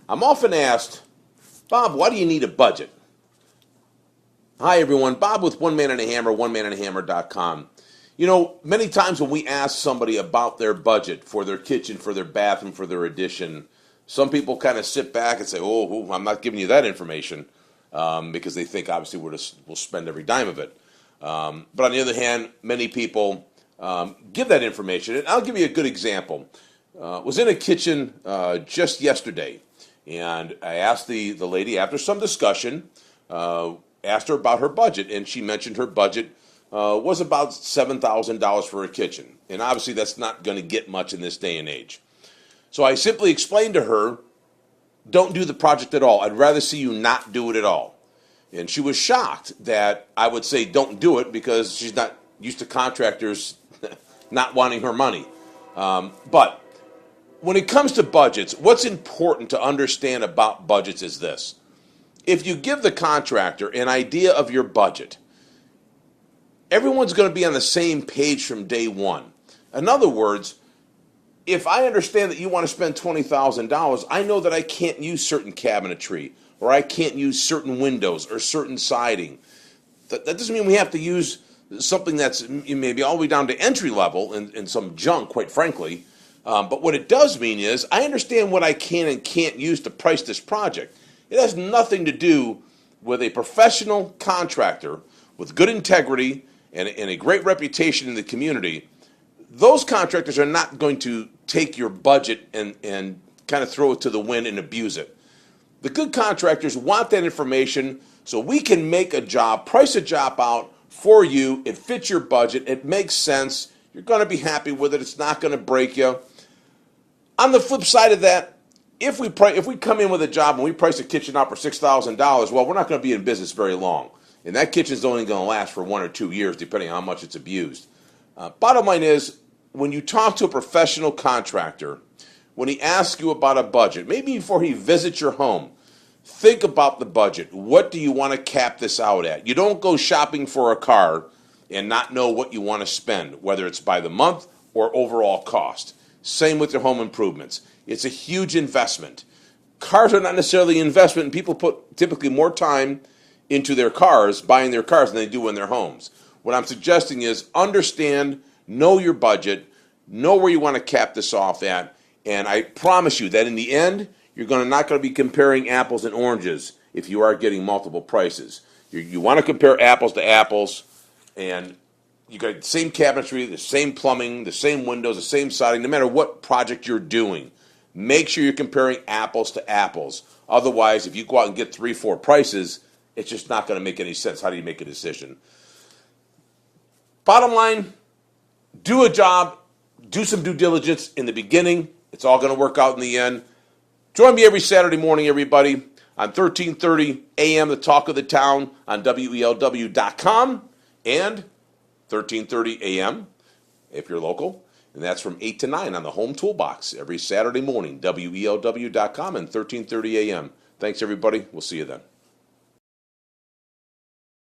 I'm often asked, Bob, why do you need a budget? Hi, everyone. Bob with One Man and a Hammer, onemanandhammer.com. You know, many times when we ask somebody about their budget for their kitchen, for their bathroom, for their addition, some people kind of sit back and say, oh, I'm not giving you that information because they think, obviously, we'll spend every dime of it. But on the other hand, many people give that information. And I'll give you a good example. Was in a kitchen just yesterday, and I asked the lady, after some discussion, asked her about her budget, and she mentioned her budget was about $7,000 for a kitchen. And obviously that's not going to get much in this day and age. So I simply explained to her, don't do the project at all. I'd rather see you not do it at all. And she was shocked that I would say don't do it because she's not used to contractors not wanting her money. But when it comes to budgets, what's important to understand about budgets is this. If you give the contractor an idea of your budget, everyone's going to be on the same page from day one. In other words, if I understand that you want to spend $20,000, I know that I can't use certain cabinetry, or I can't use certain windows or certain siding. That doesn't mean we have to use something that's maybe all the way down to entry level and some junk, quite frankly. But what it does mean is I understand what I can and can't use to price this project. It has nothing to do with a professional contractor with good integrity and a great reputation in the community. Those contractors are not going to take your budget and kind of throw it to the wind and abuse it. The good contractors want that information so we can make a job, price a job out for you. It fits your budget. It makes sense. You're going to be happy with it. It's not going to break you. On the flip side of that, if we come in with a job and we price a kitchen out for $6,000, well, we're not going to be in business very long. And that kitchen's only going to last for 1 or 2 years, depending on how much it's abused. Bottom line is, when you talk to a professional contractor, when he asks you about a budget, maybe before he visits your home, think about the budget. What do you want to cap this out at? You don't go shopping for a car and not know what you want to spend, whether it's by the month or overall cost. Same with your home improvements. It's a huge investment. Cars are not necessarily an investment, and people put typically more time into their cars, buying their cars, than they do in their homes. What I'm suggesting is understand, know your budget, know where you want to cap this off at, and I promise you that in the end, you're not going to be comparing apples and oranges if you are getting multiple prices. You want to compare apples to apples, and you got the same cabinetry, the same plumbing, the same windows, the same siding, no matter what project you're doing. Make sure you're comparing apples to apples. Otherwise, if you go out and get 3, 4 prices, it's just not going to make any sense. How do you make a decision? Bottom line, do a job, do some due diligence in the beginning. It's all going to work out in the end. Join me every Saturday morning, everybody, on 1330 a.m., the talk of the town on WELW.com, and 1330 a.m. if you're local. And that's from 8 to 9 on the Home Toolbox every Saturday morning, WELW.com and 1330 a.m. Thanks, everybody. We'll see you then.